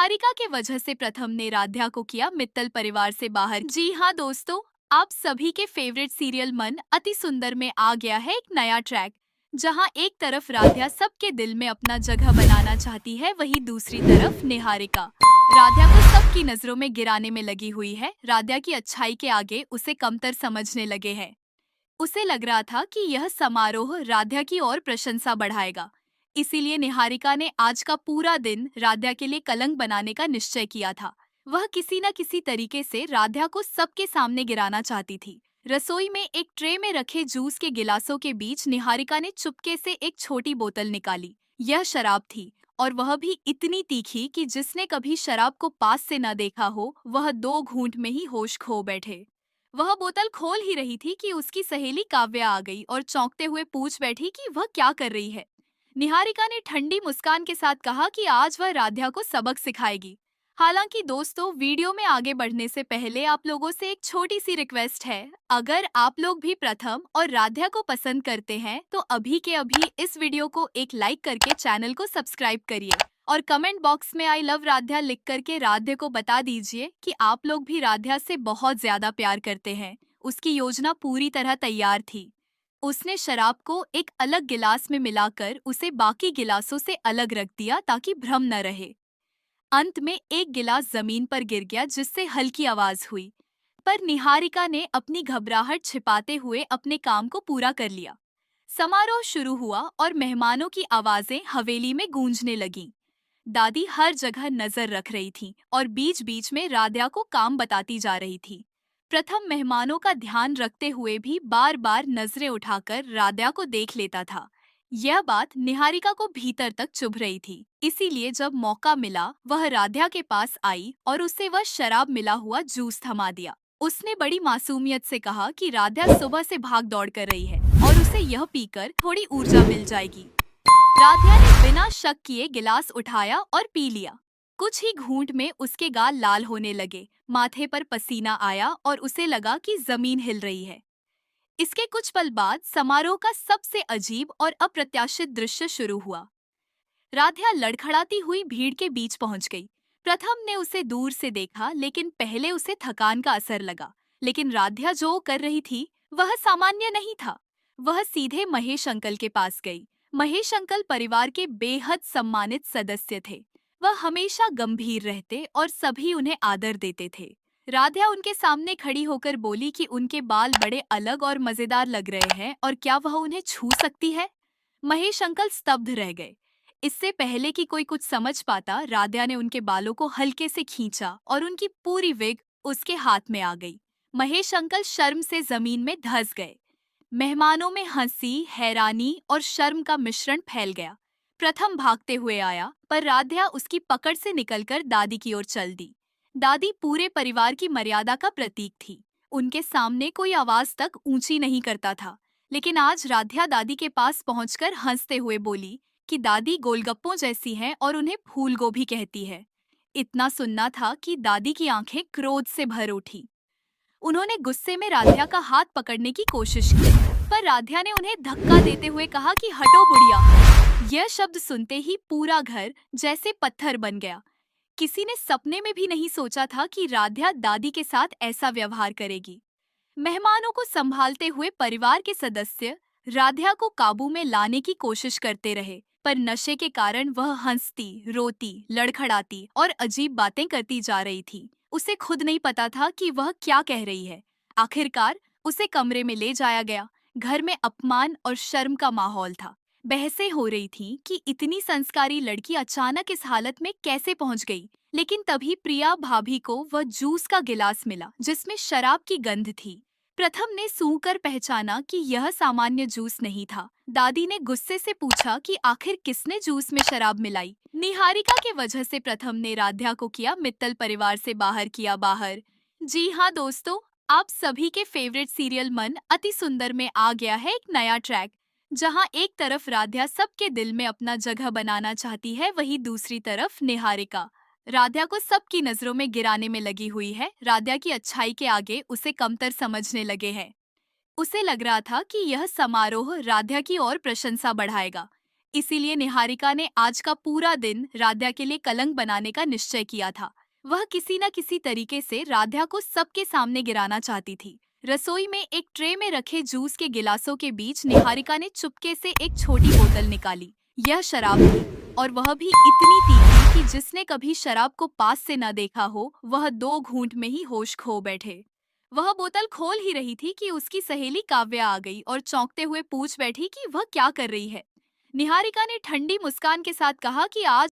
निहारिका के वजह से प्रथम ने राध्या को किया मित्तल परिवार से बाहर। जी हाँ दोस्तों, आप सभी के फेवरेट सीरियल मन अति सुंदर में आ गया है एक नया ट्रैक, जहां एक तरफ राध्या सबके दिल में अपना जगह बनाना चाहती है, वहीं दूसरी तरफ निहारिका राध्या को सबकी नजरों में गिराने में लगी हुई है। राध्या की अच्छाई के आगे उसे कमतर समझने लगे हैं। उसे लग रहा था कि यह समारोह राध्या की और प्रशंसा बढ़ाएगा। इसीलिए निहारिका ने आज का पूरा दिन राध्या के लिए कलंक बनाने का निश्चय किया था। वह किसी न किसी तरीके से राध्या को सबके सामने गिराना चाहती थी। रसोई में एक ट्रे में रखे जूस के गिलासों के बीच निहारिका ने चुपके से एक छोटी बोतल निकाली। यह शराब थी, और वह भी इतनी तीखी कि जिसने कभी शराब को पास से न देखा हो, वह 2 घूंट में ही होश खो बैठे। वह बोतल खोल ही रही थी कि उसकी सहेली काव्या आ गई और चौंकते हुए पूछ बैठी कि वह क्या कर रही है। निहारिका ने ठंडी मुस्कान के साथ कहा कि आज वह राध्या को सबक सिखाएगी। हालांकि दोस्तों, वीडियो में आगे बढ़ने से पहले आप लोगों से एक छोटी सी रिक्वेस्ट है। अगर आप लोग भी प्रथम और राध्या को पसंद करते हैं तो अभी के अभी इस वीडियो को एक लाइक करके चैनल को सब्सक्राइब करिए और कमेंट बॉक्स में आई लव राध्या लिख करके राध्या को बता दीजिए कि आप लोग भी राध्या से बहुत ज्यादा प्यार करते हैं। उसकी योजना पूरी तरह तैयार थी। उसने शराब को एक अलग गिलास में मिलाकर उसे बाकी गिलासों से अलग रख दिया ताकि भ्रम न रहे। अंत में एक गिलास जमीन पर गिर गया, जिससे हल्की आवाज हुई, पर निहारिका ने अपनी घबराहट छिपाते हुए अपने काम को पूरा कर लिया। समारोह शुरू हुआ और मेहमानों की आवाजें हवेली में गूंजने लगीं। दादी हर जगह नजर रख रही थी और बीच बीच में राध्या को काम बताती जा रही थी। प्रथम मेहमानों का ध्यान रखते हुए भी बार बार नजरें उठाकर राध्या को देख लेता था। यह बात निहारिका को भीतर तक चुभ रही थी। इसीलिए जब मौका मिला, वह राध्या के पास आई और उसे वह शराब मिला हुआ जूस थमा दिया। उसने बड़ी मासूमियत से कहा कि राध्या सुबह से भाग दौड़ कर रही है और उसे यह पीकर थोड़ी ऊर्जा मिल जाएगी। राध्या ने बिना शक किए गिलास उठाया और पी लिया। कुछ ही घूंट में उसके गाल लाल होने लगे, माथे पर पसीना आया और उसे लगा कि जमीन हिल रही है। इसके कुछ पल बाद समारोह का सबसे अजीब और अप्रत्याशित दृश्य शुरू हुआ। राध्या लड़खड़ाती हुई भीड़ के बीच पहुंच गई। प्रथम ने उसे दूर से देखा, लेकिन पहले उसे थकान का असर लगा। लेकिन राध्या जो कर रही थी वह सामान्य नहीं था। वह सीधे महेश अंकल के पास गई। महेश अंकल परिवार के बेहद सम्मानित सदस्य थे। वह हमेशा गंभीर रहते और सभी उन्हें आदर देते थे। राध्या उनके सामने खड़ी होकर बोली कि उनके बाल बड़े अलग और मजेदार लग रहे हैं और क्या वह उन्हें छू सकती है। महेश अंकल स्तब्ध रह गए। इससे पहले कि कोई कुछ समझ पाता, राध्या ने उनके बालों को हल्के से खींचा और उनकी पूरी विग उसके हाथ में आ गई। महेश अंकल शर्म से जमीन में धंस गए। मेहमानों में हंसी, हैरानी और शर्म का मिश्रण फैल गया। प्रथम भागते हुए आया, पर राध्या उसकी पकड़ से निकलकर दादी की ओर चल दी। दादी पूरे परिवार की मर्यादा का प्रतीक थी। उनके सामने कोई आवाज तक ऊंची नहीं करता था। लेकिन आज राध्या दादी के पास पहुंचकर हंसते हुए बोली कि दादी गोलगप्पों जैसी हैं और उन्हें फूल गोभी कहती है। इतना सुनना था कि दादी की आंखें क्रोध से भर उठी। उन्होंने गुस्से में राध्या का हाथ पकड़ने की कोशिश की, पर राध्या ने उन्हें धक्का देते हुए कहा कि हटो बुढ़िया। यह शब्द सुनते ही पूरा घर जैसे पत्थर बन गया। किसी ने सपने में भी नहीं सोचा था कि राध्या दादी के साथ ऐसा व्यवहार करेगी। मेहमानों को संभालते हुए परिवार के सदस्य राध्या को काबू में लाने की कोशिश करते रहे, पर नशे के कारण वह हंसती, रोती, लड़खड़ाती और अजीब बातें करती जा रही थी। उसे खुद नहीं पता था कि वह क्या कह रही है। आखिरकार उसे कमरे में ले जाया गया। घर में अपमान और शर्म का माहौल था। बहसें हो रही थीं कि इतनी संस्कारी लड़की अचानक इस हालत में कैसे पहुंच गई। लेकिन तभी प्रिया भाभी को वह जूस का गिलास मिला जिसमें शराब की गंध थी। प्रथम ने सूंघकर पहचाना कि यह सामान्य जूस नहीं था। दादी ने गुस्से से पूछा कि आखिर किसने जूस में शराब मिलाई। निहारिका के वजह से प्रथम ने राध्या को किया मित्तल परिवार से बाहर। जी हाँ दोस्तों, आप सभी के फेवरेट सीरियल मन अति सुंदर में आ गया है एक नया ट्रैक, जहां एक तरफ राध्या सबके दिल में अपना जगह बनाना चाहती है, वहीं दूसरी तरफ निहारिका राध्या को सबकी नजरों में गिराने में लगी हुई है। राध्या की अच्छाई के आगे उसे कमतर समझने लगे हैं। उसे लग रहा था कि यह समारोह राध्या की और प्रशंसा बढ़ाएगा। इसीलिए निहारिका ने आज का पूरा दिन राध्या के लिए कलंक बनाने का निश्चय किया था। वह किसी न किसी तरीके से राध्या को सबके सामने गिराना चाहती थी। रसोई में एक ट्रे में रखे जूस के गिलासों के बीच निहारिका ने चुपके से एक छोटी बोतल निकाली। यह शराब थी, और वह भी इतनी तीखी कि जिसने कभी शराब को पास से न देखा हो वह 2 घूंट में ही होश खो बैठे। वह बोतल खोल ही रही थी कि उसकी सहेली काव्या आ गई और चौंकते हुए पूछ बैठी कि वह क्या कर रही है। निहारिका ने ठंडी मुस्कान के साथ कहा कि आज